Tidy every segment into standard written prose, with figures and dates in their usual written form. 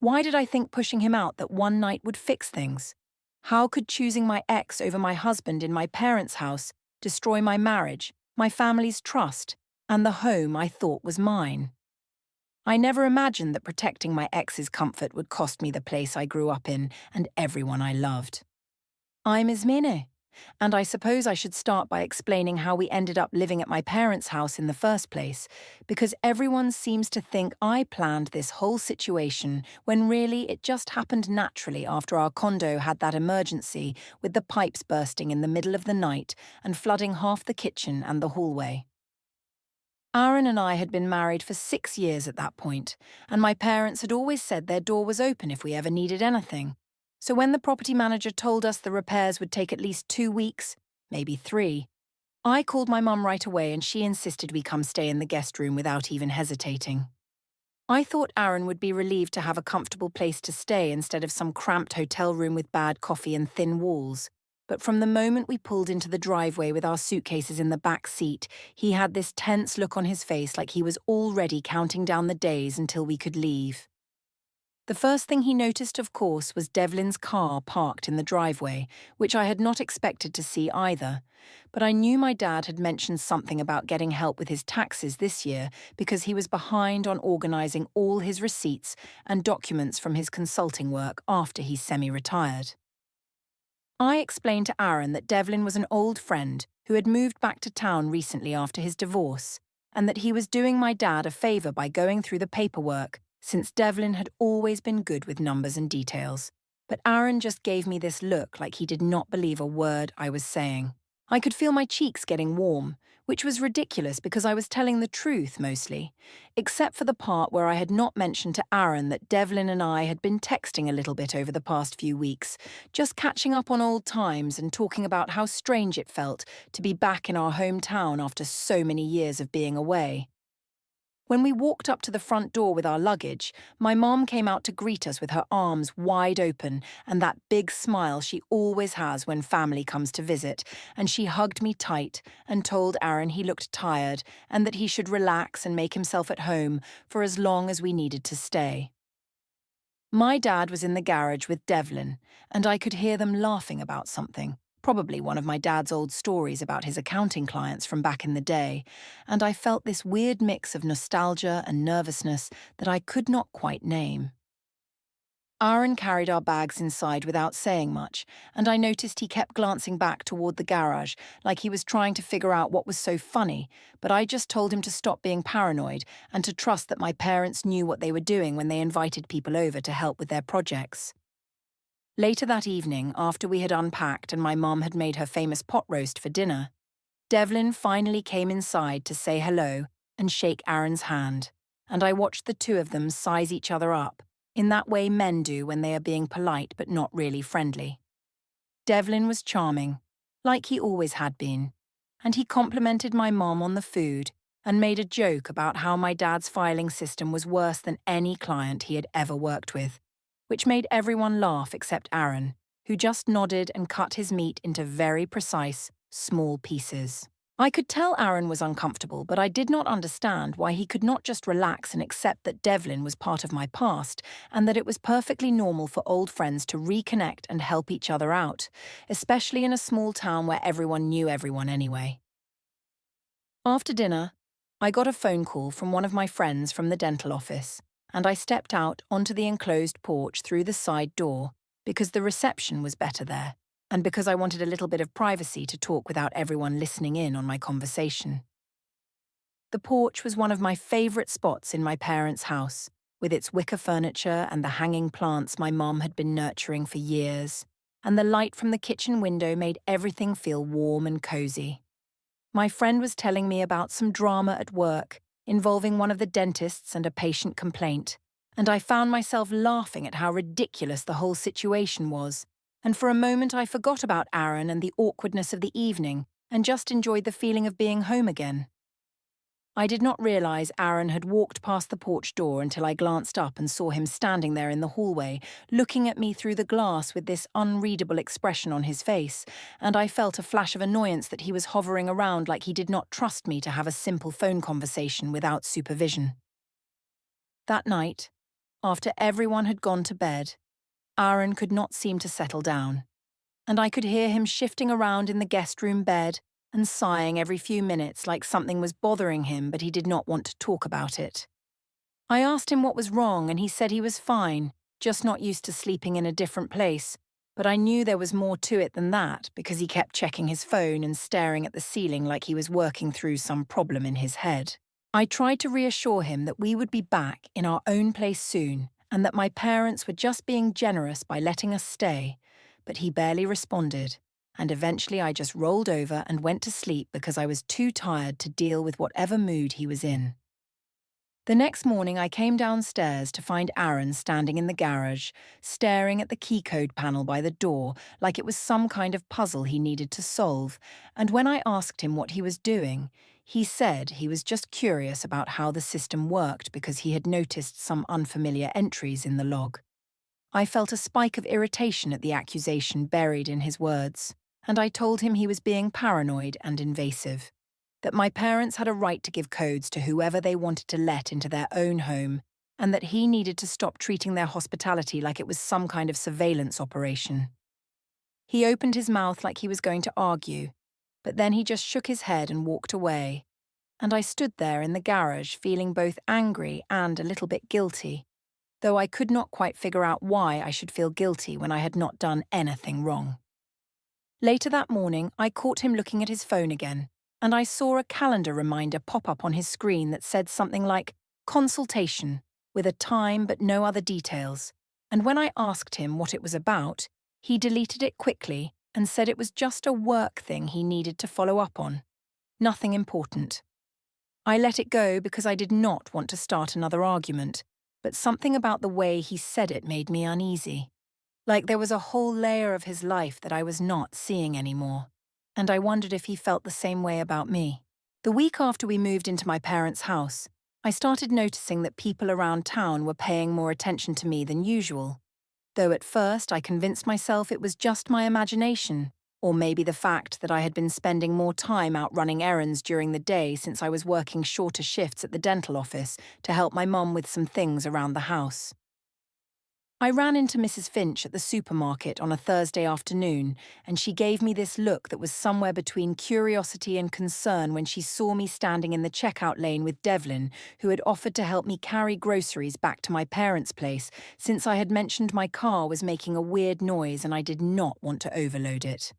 Why did I think pushing him out that one night would fix things? How could choosing my ex over my husband in my parents' house destroy my marriage, my family's trust, and the home I thought was mine? I never imagined that protecting my ex's comfort would cost me the place I grew up in and everyone I loved. I'm Ismene, and I suppose I should start by explaining how we ended up living at my parents' house in the first place, because everyone seems to think I planned this whole situation when really it just happened naturally after our condo had that emergency with the pipes bursting in the middle of the night and flooding half the kitchen and the hallway. Aaron and I had been married for 6 years at that point, and my parents had always said their door was open if we ever needed anything. So when the property manager told us the repairs would take at least 2 weeks, maybe 3, I called my mum right away and she insisted we come stay in the guest room without even hesitating. I thought Aaron would be relieved to have a comfortable place to stay instead of some cramped hotel room with bad coffee and thin walls. But from the moment we pulled into the driveway with our suitcases in the back seat, he had this tense look on his face like he was already counting down the days until we could leave. The first thing he noticed, of course, was Devlin's car parked in the driveway, which I had not expected to see either. But I knew my dad had mentioned something about getting help with his taxes this year because he was behind on organising all his receipts and documents from his consulting work after he semi-retired. I explained to Aaron that Devlin was an old friend who had moved back to town recently after his divorce, and that he was doing my dad a favour by going through the paperwork, since Devlin had always been good with numbers and details. But Aaron just gave me this look like he did not believe a word I was saying. I could feel my cheeks getting warm, which was ridiculous because I was telling the truth mostly, except for the part where I had not mentioned to Aaron that Devlin and I had been texting a little bit over the past few weeks, just catching up on old times and talking about how strange it felt to be back in our hometown after so many years of being away. When we walked up to the front door with our luggage, my mom came out to greet us with her arms wide open and that big smile she always has when family comes to visit, and she hugged me tight and told Aaron he looked tired and that he should relax and make himself at home for as long as we needed to stay. My dad was in the garage with Devlin, and I could hear them laughing about something. Probably one of my dad's old stories about his accounting clients from back in the day, and I felt this weird mix of nostalgia and nervousness that I could not quite name. Aaron carried our bags inside without saying much, and I noticed he kept glancing back toward the garage, like he was trying to figure out what was so funny, but I just told him to stop being paranoid and to trust that my parents knew what they were doing when they invited people over to help with their projects. Later that evening, after we had unpacked and my mum had made her famous pot roast for dinner, Devlin finally came inside to say hello and shake Aaron's hand, and I watched the two of them size each other up, in that way men do when they are being polite but not really friendly. Devlin was charming, like he always had been, and he complimented my mom on the food and made a joke about how my dad's filing system was worse than any client he had ever worked with, which made everyone laugh except Aaron, who just nodded and cut his meat into very precise, small pieces. I could tell Aaron was uncomfortable, but I did not understand why he could not just relax and accept that Devlin was part of my past and that it was perfectly normal for old friends to reconnect and help each other out, especially in a small town where everyone knew everyone anyway. After dinner, I got a phone call from one of my friends from the dental office, and I stepped out onto the enclosed porch through the side door because the reception was better there, and because I wanted a little bit of privacy to talk without everyone listening in on my conversation. The porch was one of my favourite spots in my parents' house, with its wicker furniture and the hanging plants my mom had been nurturing for years, and the light from the kitchen window made everything feel warm and cosy. My friend was telling me about some drama at work involving one of the dentists and a patient complaint, and I found myself laughing at how ridiculous the whole situation was, and for a moment I forgot about Aaron and the awkwardness of the evening and just enjoyed the feeling of being home again. I did not realize Aaron had walked past the porch door until I glanced up and saw him standing there in the hallway, looking at me through the glass with this unreadable expression on his face, and I felt a flash of annoyance that he was hovering around like he did not trust me to have a simple phone conversation without supervision. That night, After everyone had gone to bed, Aaron could not seem to settle down, and I could hear him shifting around in the guest room bed and sighing every few minutes like something was bothering him, but he did not want to talk about it. I asked him what was wrong, and he said he was fine, just not used to sleeping in a different place, but I knew there was more to it than that because he kept checking his phone and staring at the ceiling like he was working through some problem in his head. I tried to reassure him that we would be back in our own place soon and that my parents were just being generous by letting us stay, but he barely responded, and eventually I just rolled over and went to sleep because I was too tired to deal with whatever mood he was in. The next morning I came downstairs to find Aaron standing in the garage, staring at the key code panel by the door like it was some kind of puzzle he needed to solve, and when I asked him what he was doing, he said he was just curious about how the system worked because he had noticed some unfamiliar entries in the log. I felt a spike of irritation at the accusation buried in his words, and I told him he was being paranoid and invasive, that my parents had a right to give codes to whoever they wanted to let into their own home, and that he needed to stop treating their hospitality like it was some kind of surveillance operation. He opened his mouth like he was going to argue, but then he just shook his head and walked away, and I stood there in the garage feeling both angry and a little bit guilty, though I could not quite figure out why I should feel guilty when I had not done anything wrong. Later that morning, I caught him looking at his phone again, and I saw a calendar reminder pop up on his screen that said something like Confrontation, with a time but no other details, and when I asked him what it was about, he deleted it quickly and said it was just a work thing he needed to follow up on. Nothing important. I let it go because I did not want to start another argument, but something about the way he said it made me uneasy. Like there was a whole layer of his life that I was not seeing anymore, and I wondered if he felt the same way about me. The week after we moved into my parents' house, I started noticing that people around town were paying more attention to me than usual, though at first I convinced myself it was just my imagination, or maybe the fact that I had been spending more time out running errands during the day since I was working shorter shifts at the dental office to help my mum with some things around the house. I ran into Mrs. Finch at the supermarket on a Thursday afternoon, and she gave me this look that was somewhere between curiosity and concern when she saw me standing in the checkout lane with Devlin, who had offered to help me carry groceries back to my parents' place since I had mentioned my car was making a weird noise and I did not want to overload it.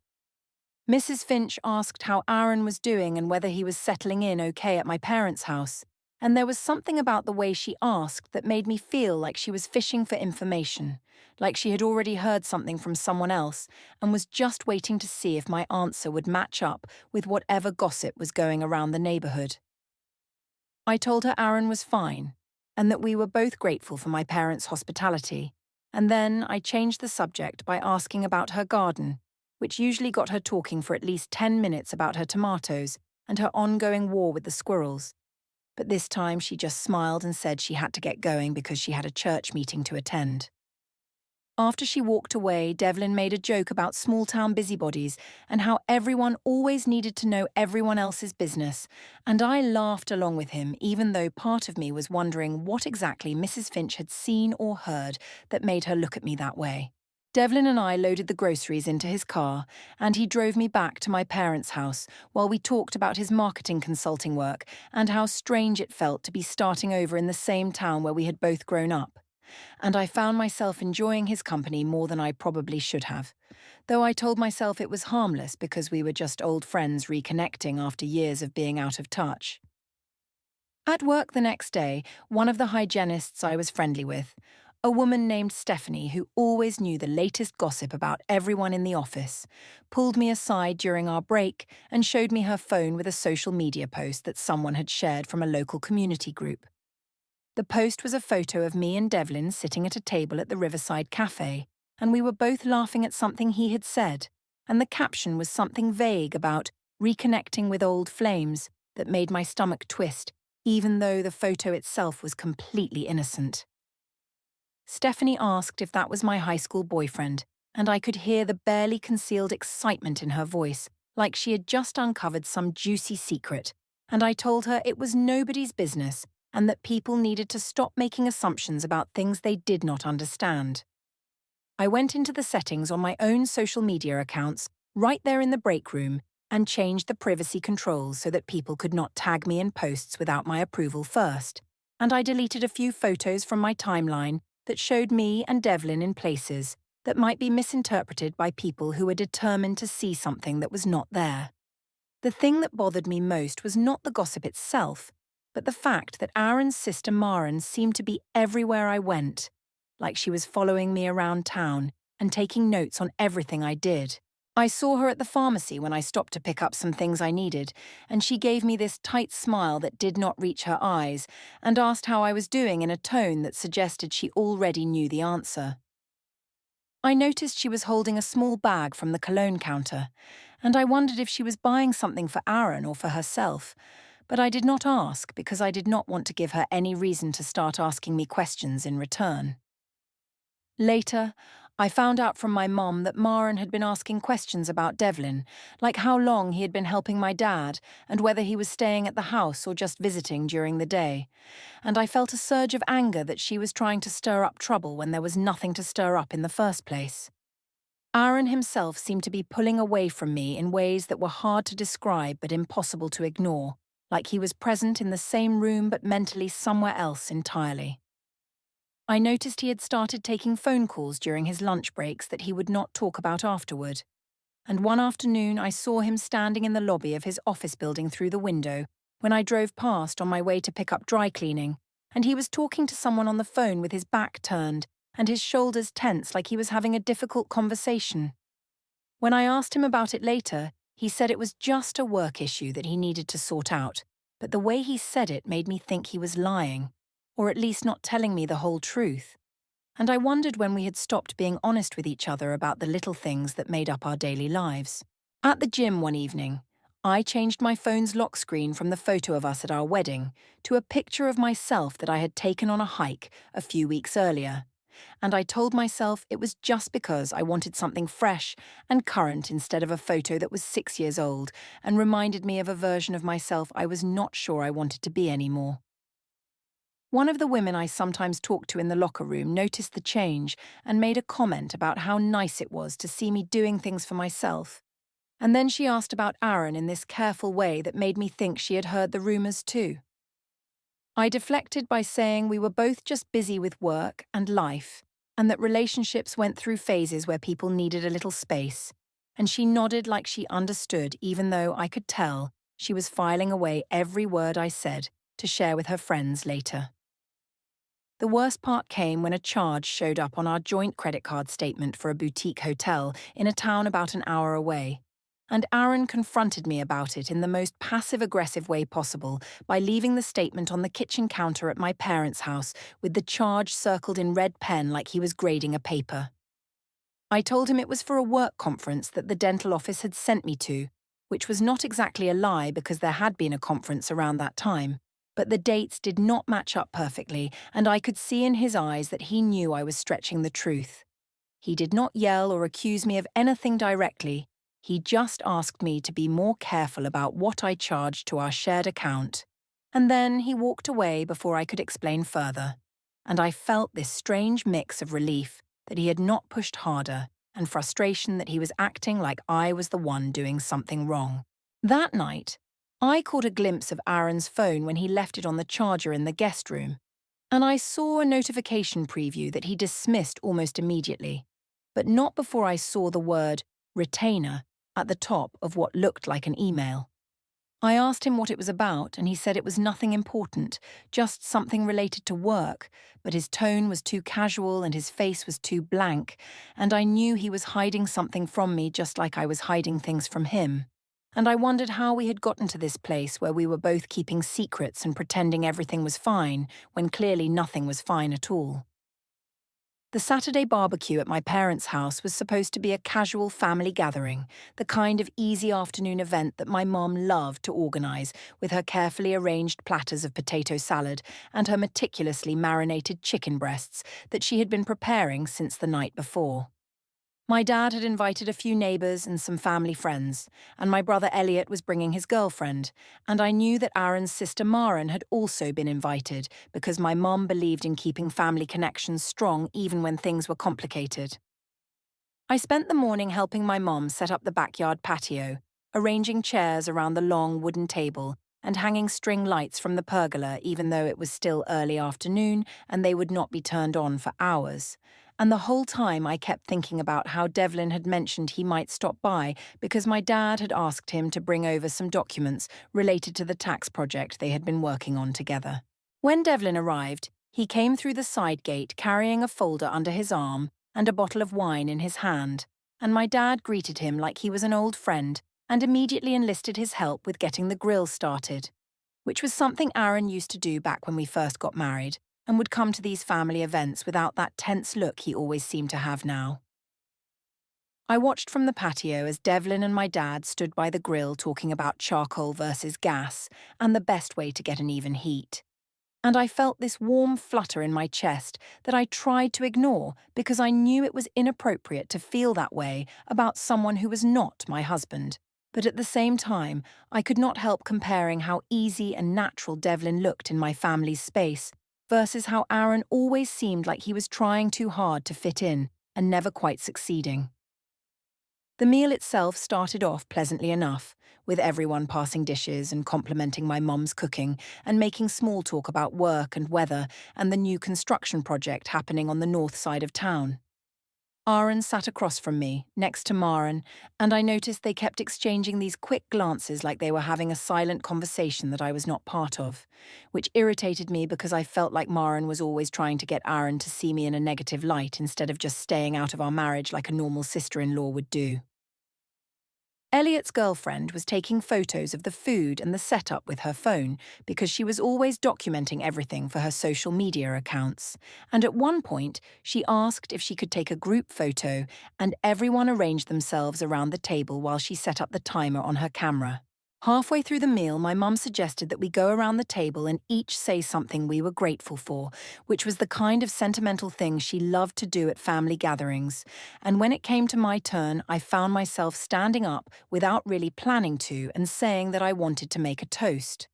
Mrs. Finch asked how Aaron was doing and whether he was settling in okay at my parents' house, and there was something about the way she asked that made me feel like she was fishing for information, like she had already heard something from someone else and was just waiting to see if my answer would match up with whatever gossip was going around the neighborhood. I told her Aaron was fine, and that we were both grateful for my parents' hospitality, and then I changed the subject by asking about her garden, which usually got her talking for at least 10 minutes about her tomatoes and her ongoing war with the squirrels. But this time she just smiled and said she had to get going because she had a church meeting to attend. After she walked away, Devlin made a joke about small-town busybodies and how everyone always needed to know everyone else's business, and I laughed along with him, even though part of me was wondering what exactly Mrs. Finch had seen or heard that made her look at me that way. Devlin and I loaded the groceries into his car, and he drove me back to my parents' house while we talked about his marketing consulting work and how strange it felt to be starting over in the same town where we had both grown up. And I found myself enjoying his company more than I probably should have, though I told myself it was harmless because we were just old friends reconnecting after years of being out of touch. At work the next day, one of the hygienists I was friendly with, a woman named Stephanie who always knew the latest gossip about everyone in the office, pulled me aside during our break and showed me her phone with a social media post that someone had shared from a local community group. The post was a photo of me and Devlin sitting at a table at the Riverside Cafe, and we were both laughing at something he had said, and the caption was something vague about reconnecting with old flames that made my stomach twist, even though the photo itself was completely innocent. Stephanie asked if that was my high school boyfriend, and I could hear the barely concealed excitement in her voice, like she had just uncovered some juicy secret, and I told her it was nobody's business, and that people needed to stop making assumptions about things they did not understand. I went into the settings on my own social media accounts, right there in the break room, and changed the privacy controls so that people could not tag me in posts without my approval first. And I deleted a few photos from my timeline that showed me and Devlin in places that might be misinterpreted by people who were determined to see something that was not there. The thing that bothered me most was not the gossip itself, but the fact that Aaron's sister Maren seemed to be everywhere I went, like she was following me around town and taking notes on everything I did. I saw her at the pharmacy when I stopped to pick up some things I needed, and she gave me this tight smile that did not reach her eyes and asked how I was doing in a tone that suggested she already knew the answer. I noticed she was holding a small bag from the cologne counter, and I wondered if she was buying something for Aaron or for herself, but I did not ask because I did not want to give her any reason to start asking me questions in return. Later, I found out from my mom that Maren had been asking questions about Devlin, like how long he had been helping my dad and whether he was staying at the house or just visiting during the day, and I felt a surge of anger that she was trying to stir up trouble when there was nothing to stir up in the first place. Aaron himself seemed to be pulling away from me in ways that were hard to describe but impossible to ignore, like he was present in the same room but mentally somewhere else entirely. I noticed he had started taking phone calls during his lunch breaks that he would not talk about afterward, and one afternoon I saw him standing in the lobby of his office building through the window when I drove past on my way to pick up dry cleaning, and he was talking to someone on the phone with his back turned and his shoulders tense like he was having a difficult conversation. When I asked him about it later, he said it was just a work issue that he needed to sort out, but the way he said it made me think he was lying, or at least not telling me the whole truth. And I wondered when we had stopped being honest with each other about the little things that made up our daily lives. At the gym one evening, I changed my phone's lock screen from the photo of us at our wedding to a picture of myself that I had taken on a hike a few weeks earlier, and I told myself it was just because I wanted something fresh and current instead of a photo that was 6 years old and reminded me of a version of myself I was not sure I wanted to be anymore. One of the women I sometimes talked to in the locker room noticed the change and made a comment about how nice it was to see me doing things for myself. And then she asked about Aaron in this careful way that made me think she had heard the rumors too. I deflected by saying we were both just busy with work and life, and that relationships went through phases where people needed a little space, and she nodded like she understood even though I could tell she was filing away every word I said to share with her friends later. The worst part came when a charge showed up on our joint credit card statement for a boutique hotel in a town about an hour away, and Aaron confronted me about it in the most passive-aggressive way possible by leaving the statement on the kitchen counter at my parents' house with the charge circled in red pen like he was grading a paper. I told him it was for a work conference that the dental office had sent me to, which was not exactly a lie because there had been a conference around that time. But the dates did not match up perfectly, and I could see in his eyes that he knew I was stretching the truth. He did not yell or accuse me of anything directly. He just asked me to be more careful about what I charged to our shared account. And then he walked away before I could explain further. And I felt this strange mix of relief that he had not pushed harder and frustration that he was acting like I was the one doing something wrong. That night, I caught a glimpse of Aaron's phone when he left it on the charger in the guest room, and I saw a notification preview that he dismissed almost immediately, but not before I saw the word retainer at the top of what looked like an email. I asked him what it was about, and he said it was nothing important, just something related to work, but his tone was too casual and his face was too blank, and I knew he was hiding something from me just like I was hiding things from him. And I wondered how we had gotten to this place where we were both keeping secrets and pretending everything was fine when clearly nothing was fine at all. The Saturday barbecue at my parents' house was supposed to be a casual family gathering, the kind of easy afternoon event that my mom loved to organize with her carefully arranged platters of potato salad and her meticulously marinated chicken breasts that she had been preparing since the night before. My dad had invited a few neighbours and some family friends, and my brother Elliot was bringing his girlfriend, and I knew that Aaron's sister Maren had also been invited because my mum believed in keeping family connections strong even when things were complicated. I spent the morning helping my mom set up the backyard patio, arranging chairs around the long wooden table and hanging string lights from the pergola even though it was still early afternoon and they would not be turned on for hours. And the whole time I kept thinking about how Devlin had mentioned he might stop by because my dad had asked him to bring over some documents related to the tax project they had been working on together. When Devlin arrived, he came through the side gate carrying a folder under his arm and a bottle of wine in his hand, and my dad greeted him like he was an old friend and immediately enlisted his help with getting the grill started, which was something Aaron used to do back when we first got married and would come to these family events without that tense look he always seemed to have now. I watched from the patio as Devlin and my dad stood by the grill talking about charcoal versus gas and the best way to get an even heat. And I felt this warm flutter in my chest that I tried to ignore because I knew it was inappropriate to feel that way about someone who was not my husband. But at the same time, I could not help comparing how easy and natural Devlin looked in my family's space versus how Aaron always seemed like he was trying too hard to fit in and never quite succeeding. The meal itself started off pleasantly enough, with everyone passing dishes and complimenting my mum's cooking and making small talk about work and weather and the new construction project happening on the north side of town. Aaron sat across from me, next to Maren, and I noticed they kept exchanging these quick glances like they were having a silent conversation that I was not part of, which irritated me because I felt like Maren was always trying to get Aaron to see me in a negative light instead of just staying out of our marriage like a normal sister-in-law would do. Elliot's girlfriend was taking photos of the food and the setup with her phone because she was always documenting everything for her social media accounts. And at one point, she asked if she could take a group photo, and everyone arranged themselves around the table while she set up the timer on her camera. Halfway through the meal, my mum suggested that we go around the table and each say something we were grateful for, which was the kind of sentimental thing she loved to do at family gatherings. And when it came to my turn, I found myself standing up without really planning to and saying that I wanted to make a toast.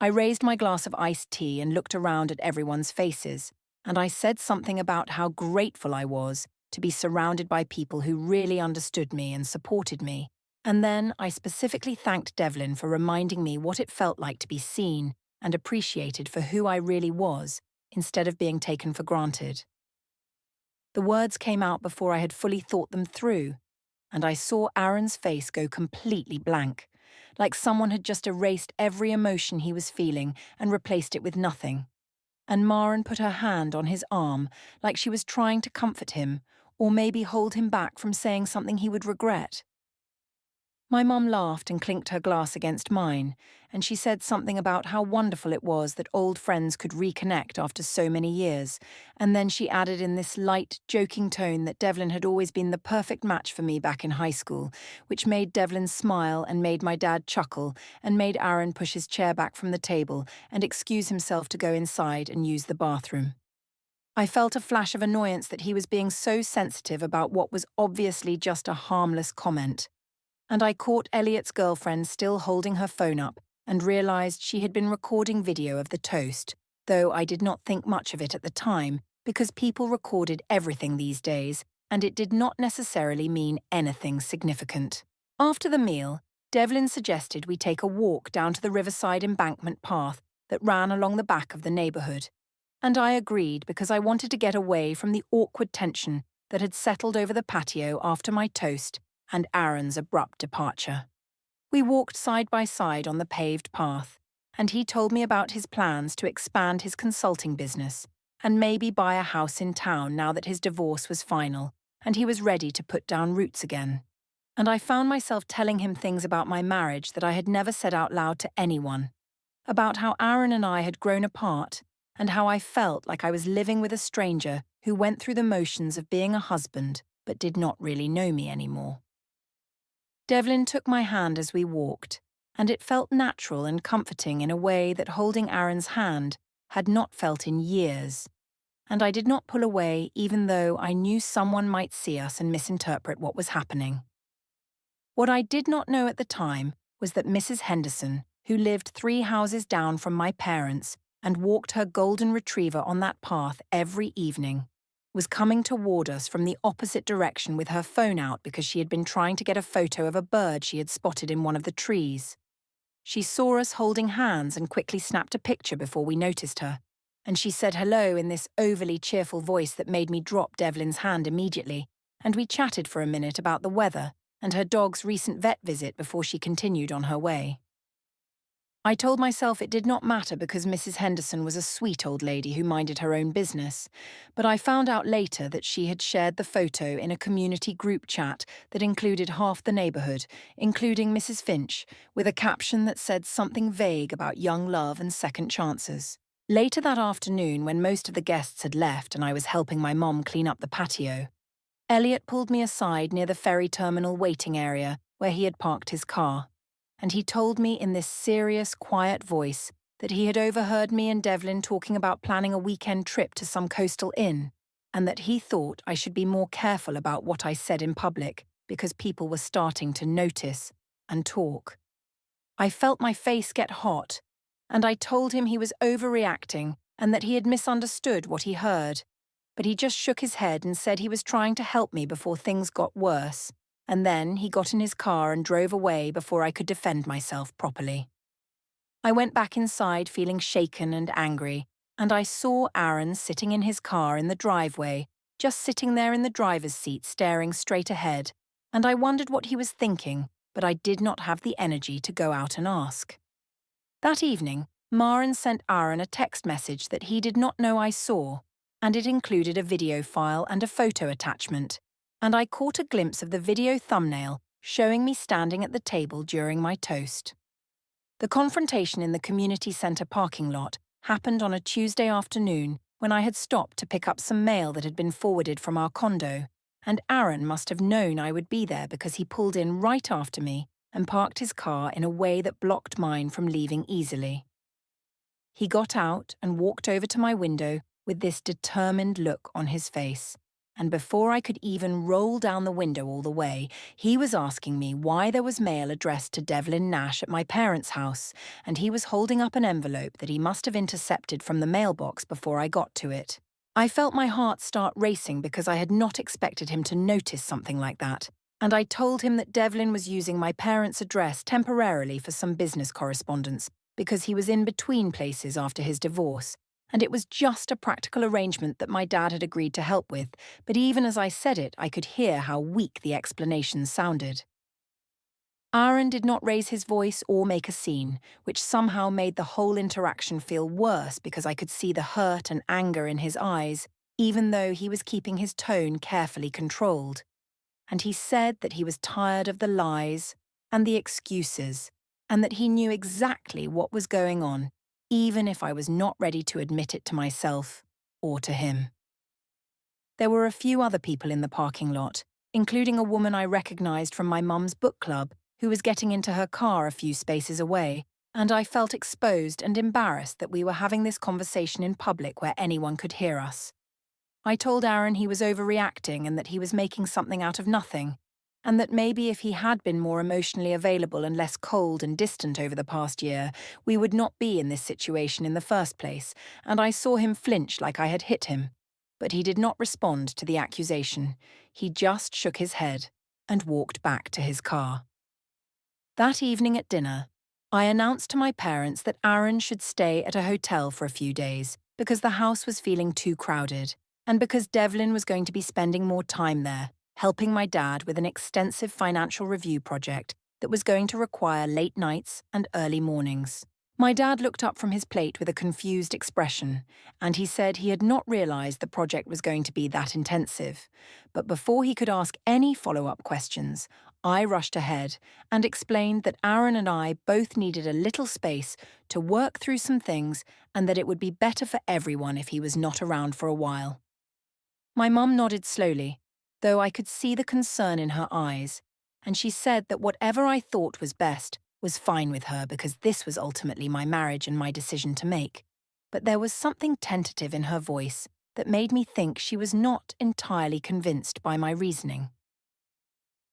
I raised my glass of iced tea and looked around at everyone's faces, and I said something about how grateful I was to be surrounded by people who really understood me and supported me. And then I specifically thanked Devlin for reminding me what it felt like to be seen and appreciated for who I really was, instead of being taken for granted. The words came out before I had fully thought them through, and I saw Aaron's face go completely blank, like someone had just erased every emotion he was feeling and replaced it with nothing. And Maren put her hand on his arm, like she was trying to comfort him, or maybe hold him back from saying something he would regret. My mum laughed and clinked her glass against mine, and she said something about how wonderful it was that old friends could reconnect after so many years, and then she added in this light, joking tone that Devlin had always been the perfect match for me back in high school, which made Devlin smile and made my dad chuckle and made Aaron push his chair back from the table and excuse himself to go inside and use the bathroom. I felt a flash of annoyance that he was being so sensitive about what was obviously just a harmless comment. And I caught Elliot's girlfriend still holding her phone up and realized she had been recording video of the toast, though I did not think much of it at the time because people recorded everything these days, and it did not necessarily mean anything significant. After the meal, Devlin suggested we take a walk down to the riverside embankment path that ran along the back of the neighborhood, and I agreed because I wanted to get away from the awkward tension that had settled over the patio after my toast and Aaron's abrupt departure. We walked side by side on the paved path, and he told me about his plans to expand his consulting business and maybe buy a house in town now that his divorce was final and he was ready to put down roots again. And I found myself telling him things about my marriage that I had never said out loud to anyone, about how Aaron and I had grown apart and how I felt like I was living with a stranger who went through the motions of being a husband but did not really know me anymore. Devlin took my hand as we walked, and it felt natural and comforting in a way that holding Aaron's hand had not felt in years. and I did not pull away even though I knew someone might see us and misinterpret what was happening. What I did not know at the time was that Mrs. Henderson, who lived 3 houses down from my parents and walked her golden retriever on that path every evening, was coming toward us from the opposite direction with her phone out because she had been trying to get a photo of a bird she had spotted in one of the trees. She saw us holding hands and quickly snapped a picture before we noticed her, and she said hello in this overly cheerful voice that made me drop Devlin's hand immediately, and we chatted for a minute about the weather and her dog's recent vet visit before she continued on her way. I told myself it did not matter because Mrs. Henderson was a sweet old lady who minded her own business, but I found out later that she had shared the photo in a community group chat that included half the neighbourhood, including Mrs. Finch, with a caption that said something vague about young love and second chances. Later that afternoon, when most of the guests had left and I was helping my mom clean up the patio, Elliot pulled me aside near the ferry terminal waiting area where he had parked his car, and he told me in this serious, quiet voice that he had overheard me and Devlin talking about planning a weekend trip to some coastal inn, and that he thought I should be more careful about what I said in public because people were starting to notice and talk. I felt my face get hot, and I told him he was overreacting and that he had misunderstood what he heard. But he just shook his head and said he was trying to help me before things got worse, and then he got in his car and drove away before I could defend myself properly. I went back inside feeling shaken and angry, and I saw Aaron sitting in his car in the driveway, just sitting there in the driver's seat staring straight ahead, and I wondered what he was thinking, but I did not have the energy to go out and ask. That evening, Maren sent Aaron a text message that he did not know I saw, and it included a video file and a photo attachment, and I caught a glimpse of the video thumbnail showing me standing at the table during my toast. The confrontation in the community centre parking lot happened on a Tuesday afternoon when I had stopped to pick up some mail that had been forwarded from our condo, and Aaron must have known I would be there because he pulled in right after me and parked his car in a way that blocked mine from leaving easily. He got out and walked over to my window with this determined look on his face, and before I could even roll down the window all the way, he was asking me why there was mail addressed to Devlin Nash at my parents' house, and he was holding up an envelope that he must have intercepted from the mailbox before I got to it. I felt my heart start racing because I had not expected him to notice something like that, and I told him that Devlin was using my parents' address temporarily for some business correspondence because he was in between places after his divorce, and it was just a practical arrangement that my dad had agreed to help with, but even as I said it, I could hear how weak the explanation sounded. Aaron did not raise his voice or make a scene, which somehow made the whole interaction feel worse because I could see the hurt and anger in his eyes, even though he was keeping his tone carefully controlled. And he said that he was tired of the lies and the excuses, and that he knew exactly what was going on, even if I was not ready to admit it to myself or to him. There were a few other people in the parking lot, including a woman I recognized from my mum's book club who was getting into her car a few spaces away, and I felt exposed and embarrassed that we were having this conversation in public where anyone could hear us. I told Aaron he was overreacting and that he was making something out of nothing, and that maybe if he had been more emotionally available and less cold and distant over the past year, we would not be in this situation in the first place, and I saw him flinch like I had hit him. But he did not respond to the accusation. He just shook his head and walked back to his car. That evening at dinner, I announced to my parents that Aaron should stay at a hotel for a few days because the house was feeling too crowded, and because Devlin was going to be spending more time there, helping my dad with an extensive financial review project that was going to require late nights and early mornings. My dad looked up from his plate with a confused expression, and he said he had not realized the project was going to be that intensive. But before he could ask any follow-up questions, I rushed ahead and explained that Aaron and I both needed a little space to work through some things and that it would be better for everyone if he was not around for a while. My mum nodded slowly, though I could see the concern in her eyes, and she said that whatever I thought was best was fine with her because this was ultimately my marriage and my decision to make. But there was something tentative in her voice, that made me think she was not entirely convinced by my reasoning.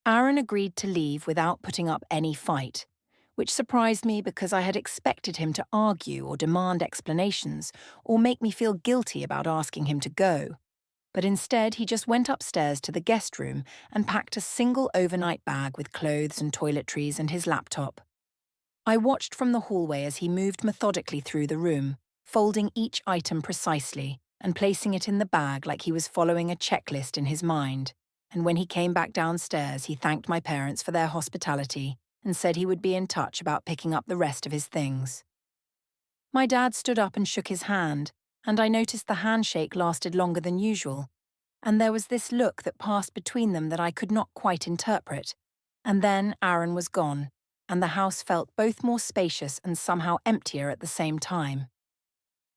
Aaron agreed to leave without putting up any fight, which surprised me because I had expected him to argue or demand explanations or make me feel guilty about asking him to go. But instead, he just went upstairs to the guest room and packed a single overnight bag with clothes and toiletries and his laptop. I watched from the hallway as he moved methodically through the room, folding each item precisely and placing it in the bag like he was following a checklist in his mind. And when he came back downstairs, he thanked my parents for their hospitality and said he would be in touch about picking up the rest of his things. My dad stood up and shook his hand, and I noticed the handshake lasted longer than usual, and there was this look that passed between them that I could not quite interpret. And then Aaron was gone, and the house felt both more spacious and somehow emptier at the same time.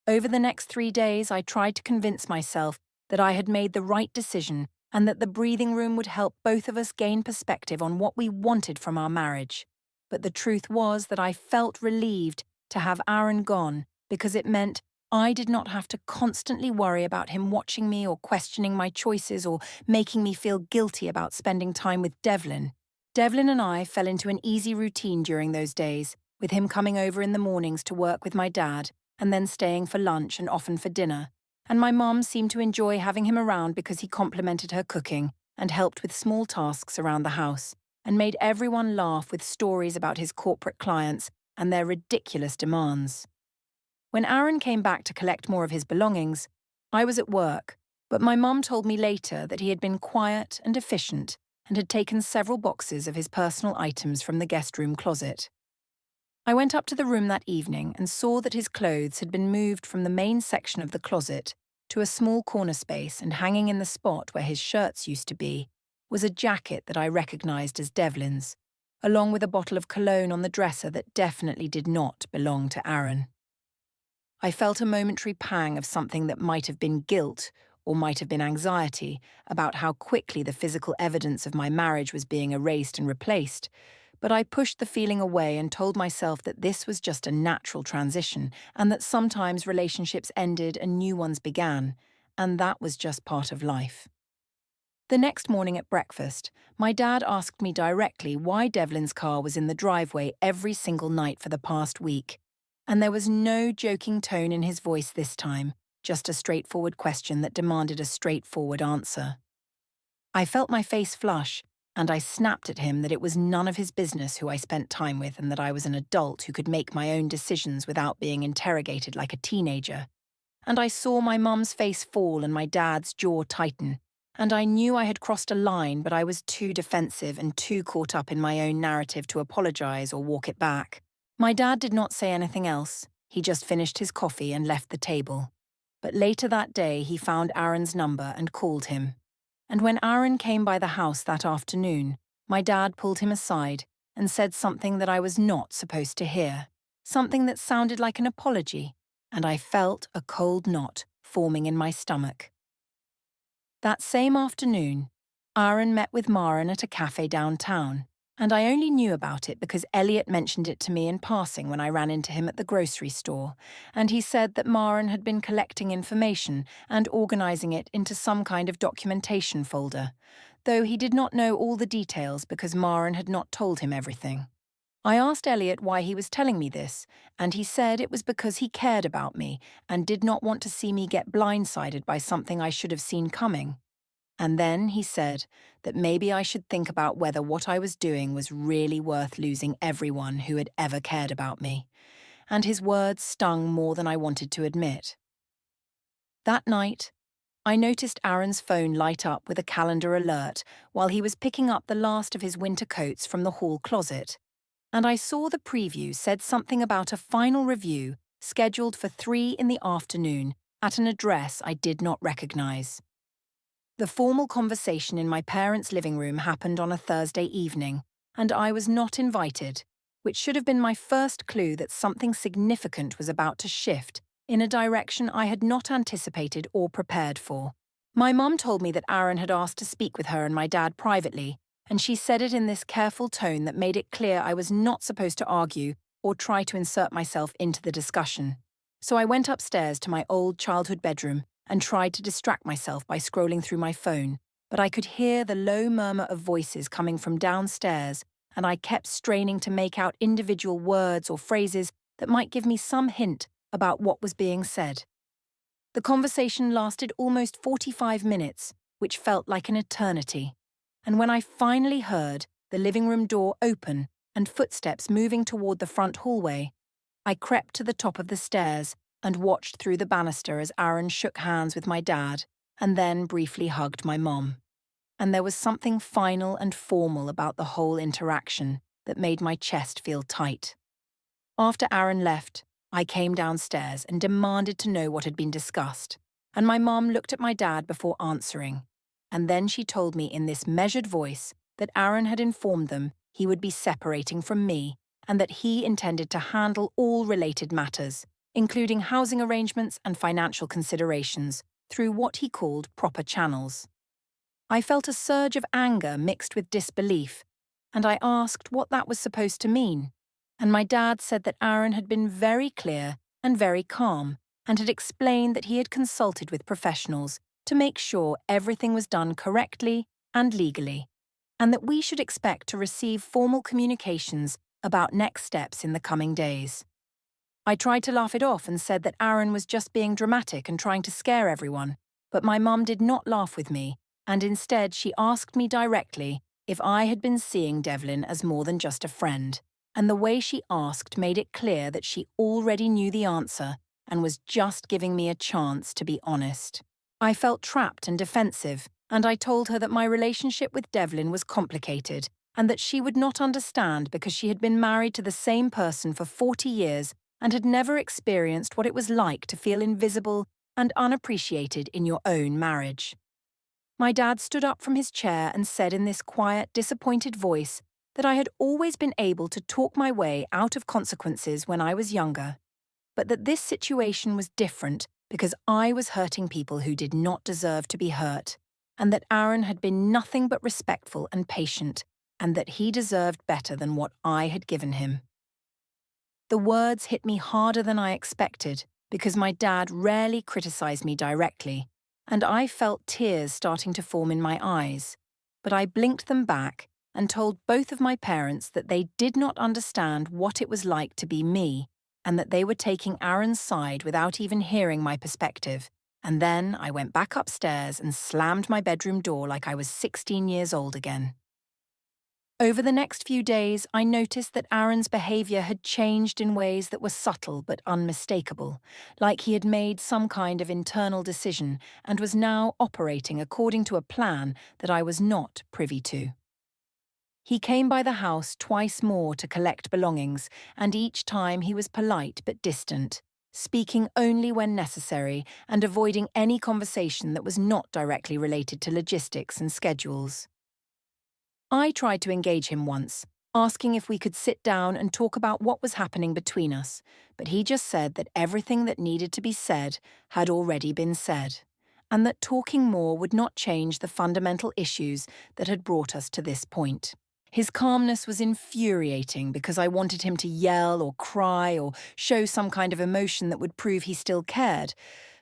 Over the next 3 days, I tried to convince myself that I had made the right decision and that the breathing room would help both of us gain perspective on what we wanted from our marriage. But the truth was that I felt relieved to have Aaron gone because it meant I did not have to constantly worry about him watching me or questioning my choices or making me feel guilty about spending time with Devlin. Devlin and I fell into an easy routine during those days, with him coming over in the mornings to work with my dad and then staying for lunch and often for dinner. And my mum seemed to enjoy having him around because he complimented her cooking and helped with small tasks around the house and made everyone laugh with stories about his corporate clients and their ridiculous demands. When Aaron came back to collect more of his belongings, I was at work, but my mum told me later that he had been quiet and efficient and had taken several boxes of his personal items from the guest room closet. I went up to the room that evening and saw that his clothes had been moved from the main section of the closet to a small corner space, and hanging in the spot where his shirts used to be was a jacket that I recognized as Devlin's, along with a bottle of cologne on the dresser that definitely did not belong to Aaron. I felt a momentary pang of something that might have been guilt or might have been anxiety about how quickly the physical evidence of my marriage was being erased and replaced, but I pushed the feeling away and told myself that this was just a natural transition and that sometimes relationships ended and new ones began, and that was just part of life. The next morning at breakfast, my dad asked me directly why Devlin's car was in the driveway every single night for the past week, and there was no joking tone in his voice this time, just a straightforward question that demanded a straightforward answer. I felt my face flush, and I snapped at him that it was none of his business who I spent time with and that I was an adult who could make my own decisions without being interrogated like a teenager. And I saw my mum's face fall and my dad's jaw tighten, and I knew I had crossed a line, but I was too defensive and too caught up in my own narrative to apologize or walk it back. My dad did not say anything else. He just finished his coffee and left the table. But later that day, he found Aaron's number and called him. And when Aaron came by the house that afternoon, my dad pulled him aside and said something that I was not supposed to hear, something that sounded like an apology, and I felt a cold knot forming in my stomach. That same afternoon, Aaron met with Maren at a cafe downtown, and I only knew about it because Elliot mentioned it to me in passing when I ran into him at the grocery store, and he said that Maren had been collecting information and organising it into some kind of documentation folder, though he did not know all the details because Maren had not told him everything. I asked Elliot why he was telling me this, and he said it was because he cared about me and did not want to see me get blindsided by something I should have seen coming. And then he said that maybe I should think about whether what I was doing was really worth losing everyone who had ever cared about me. And his words stung more than I wanted to admit. That night, I noticed Aaron's phone light up with a calendar alert while he was picking up the last of his winter coats from the hall closet. And I saw the preview said something about a final review scheduled for 3 in the afternoon at an address I did not recognize. The formal conversation in my parents' living room happened on a Thursday evening, and I was not invited, which should have been my first clue that something significant was about to shift in a direction I had not anticipated or prepared for. My mum told me that Aaron had asked to speak with her and my dad privately, and she said it in this careful tone that made it clear I was not supposed to argue or try to insert myself into the discussion. So I went upstairs to my old childhood bedroom and tried to distract myself by scrolling through my phone, but I could hear the low murmur of voices coming from downstairs, and I kept straining to make out individual words or phrases that might give me some hint about what was being said. The conversation lasted almost 45 minutes, which felt like an eternity. And when I finally heard the living room door open and footsteps moving toward the front hallway, I crept to the top of the stairs and watched through the banister as Aaron shook hands with my dad and then briefly hugged my mom. And there was something final and formal about the whole interaction that made my chest feel tight. After Aaron left, I came downstairs and demanded to know what had been discussed, and my mom looked at my dad before answering, and then she told me in this measured voice that Aaron had informed them he would be separating from me and that he intended to handle all related matters, including housing arrangements and financial considerations, through what he called proper channels. I felt a surge of anger mixed with disbelief, and I asked what that was supposed to mean. And my dad said that Aaron had been very clear and very calm and had explained that he had consulted with professionals to make sure everything was done correctly and legally, and that we should expect to receive formal communications about next steps in the coming days. I tried to laugh it off and said that Aaron was just being dramatic and trying to scare everyone, but my mum did not laugh with me, and instead she asked me directly if I had been seeing Devlin as more than just a friend. And the way she asked made it clear that she already knew the answer and was just giving me a chance to be honest. I felt trapped and defensive, and I told her that my relationship with Devlin was complicated and that she would not understand because she had been married to the same person for 40 years and had never experienced what it was like to feel invisible and unappreciated in your own marriage. My dad stood up from his chair and said in this quiet, disappointed voice that I had always been able to talk my way out of consequences when I was younger, but that this situation was different because I was hurting people who did not deserve to be hurt, and that Aaron had been nothing but respectful and patient, and that he deserved better than what I had given him. The words hit me harder than I expected because my dad rarely criticized me directly, and I felt tears starting to form in my eyes, but I blinked them back and told both of my parents that they did not understand what it was like to be me, and that they were taking Aaron's side without even hearing my perspective. And then I went back upstairs and slammed my bedroom door like I was 16 years old again. Over the next few days, I noticed that Aaron's behavior had changed in ways that were subtle but unmistakable, like he had made some kind of internal decision and was now operating according to a plan that I was not privy to. He came by the house twice more to collect belongings, and each time he was polite but distant, speaking only when necessary and avoiding any conversation that was not directly related to logistics and schedules. I tried to engage him once, asking if we could sit down and talk about what was happening between us, but he just said that everything that needed to be said had already been said, and that talking more would not change the fundamental issues that had brought us to this point. His calmness was infuriating because I wanted him to yell or cry or show some kind of emotion that would prove he still cared,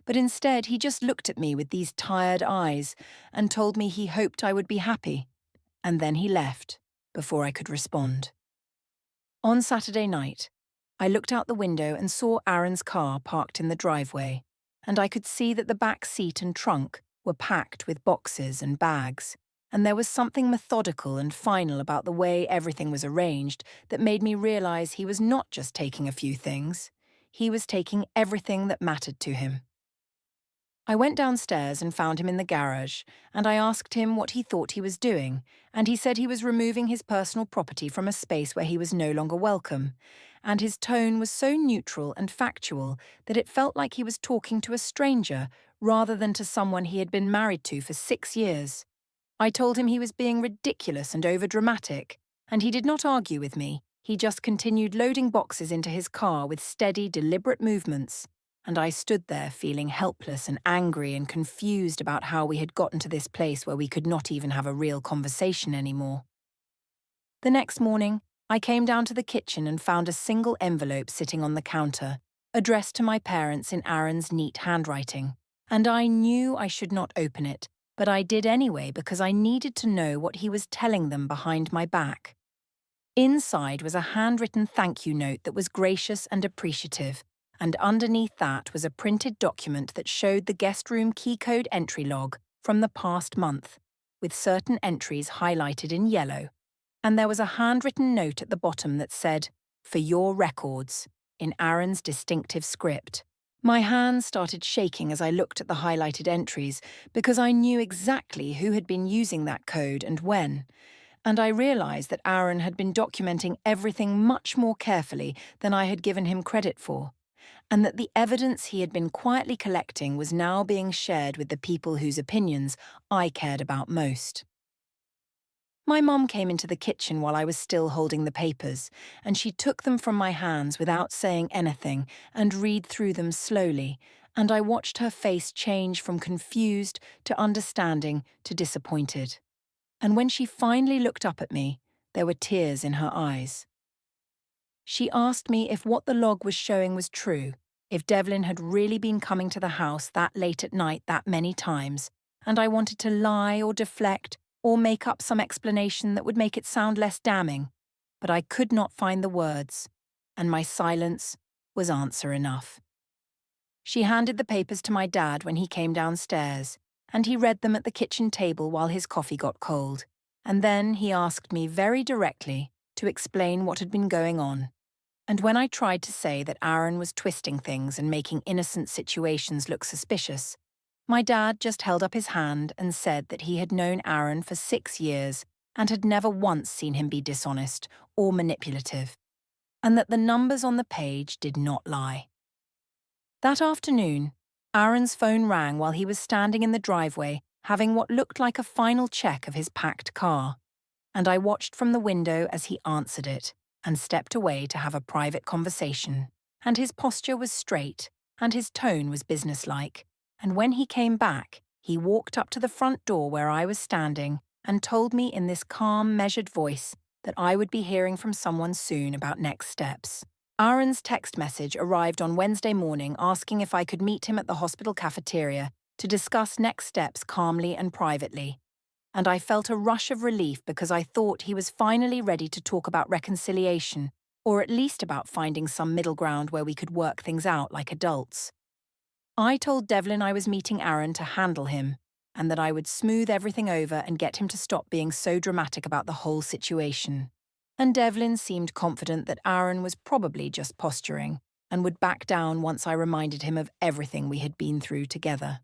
but instead he just looked at me with these tired eyes and told me he hoped I would be happy, and then he left before I could respond. On Saturday night, I looked out the window and saw Aaron's car parked in the driveway, and I could see that the back seat and trunk were packed with boxes and bags. And there was something methodical and final about the way everything was arranged that made me realize he was not just taking a few things. He was taking everything that mattered to him. I went downstairs and found him in the garage, and I asked him what he thought he was doing, and he said he was removing his personal property from a space where he was no longer welcome, and his tone was so neutral and factual that it felt like he was talking to a stranger rather than to someone he had been married to for 6 years. I told him he was being ridiculous and overdramatic, and he did not argue with me. He just continued loading boxes into his car with steady, deliberate movements, and I stood there feeling helpless and angry and confused about how we had gotten to this place where we could not even have a real conversation anymore. The next morning, I came down to the kitchen and found a single envelope sitting on the counter, addressed to my parents in Aaron's neat handwriting, and I knew I should not open it, but I did anyway because I needed to know what he was telling them behind my back. Inside was a handwritten thank you note that was gracious and appreciative, and underneath that was a printed document that showed the guest room key code entry log from the past month, with certain entries highlighted in yellow. And there was a handwritten note at the bottom that said, "For your records," in Aaron's distinctive script. My hands started shaking as I looked at the highlighted entries because I knew exactly who had been using that code and when. And I realized that Aaron had been documenting everything much more carefully than I had given him credit for, and that the evidence he had been quietly collecting was now being shared with the people whose opinions I cared about most. My mum came into the kitchen while I was still holding the papers, and she took them from my hands without saying anything and read through them slowly, and I watched her face change from confused to understanding to disappointed. And when she finally looked up at me, there were tears in her eyes. She asked me if what the log was showing was true, if Devlin had really been coming to the house that late at night that many times, and I wanted to lie or deflect or make up some explanation that would make it sound less damning, but I could not find the words, and my silence was answer enough. She handed the papers to my dad when he came downstairs, and he read them at the kitchen table while his coffee got cold, and then he asked me very directly to explain what had been going on. And when I tried to say that Aaron was twisting things and making innocent situations look suspicious, my dad just held up his hand and said that he had known Aaron for 6 years and had never once seen him be dishonest or manipulative, and that the numbers on the page did not lie. That afternoon, Aaron's phone rang while he was standing in the driveway having what looked like a final check of his packed car, and I watched from the window as he answered it and stepped away to have a private conversation, and his posture was straight and his tone was businesslike, and when he came back, he walked up to the front door where I was standing and told me in this calm, measured voice that I would be hearing from someone soon about next steps. Aaron's text message arrived on Wednesday morning asking if I could meet him at the hospital cafeteria to discuss next steps calmly and privately, and I felt a rush of relief because I thought he was finally ready to talk about reconciliation, or at least about finding some middle ground where we could work things out like adults. I told Devlin I was meeting Aaron to handle him, and that I would smooth everything over and get him to stop being so dramatic about the whole situation. And Devlin seemed confident that Aaron was probably just posturing and would back down once I reminded him of everything we had been through together.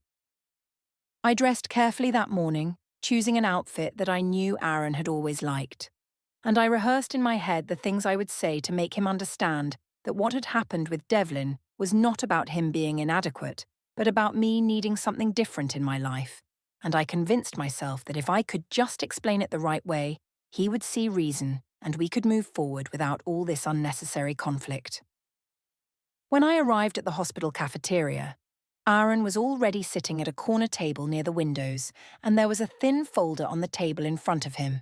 I dressed carefully that morning, choosing an outfit that I knew Aaron had always liked, and I rehearsed in my head the things I would say to make him understand that what had happened with Devlin was not about him being inadequate, but about me needing something different in my life, and I convinced myself that if I could just explain it the right way, he would see reason and we could move forward without all this unnecessary conflict. When I arrived at the hospital cafeteria, Aaron was already sitting at a corner table near the windows, and there was a thin folder on the table in front of him,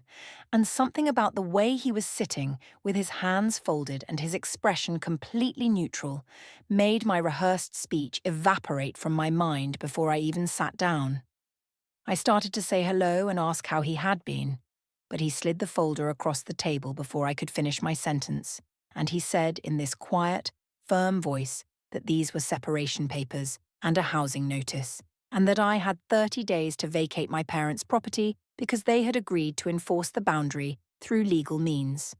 and something about the way he was sitting, with his hands folded and his expression completely neutral, made my rehearsed speech evaporate from my mind before I even sat down. I started to say hello and ask how he had been, but he slid the folder across the table before I could finish my sentence, and he said in this quiet, firm voice that these were separation papers and a housing notice, and that I had 30 days to vacate my parents' property because they had agreed to enforce the boundary through legal means.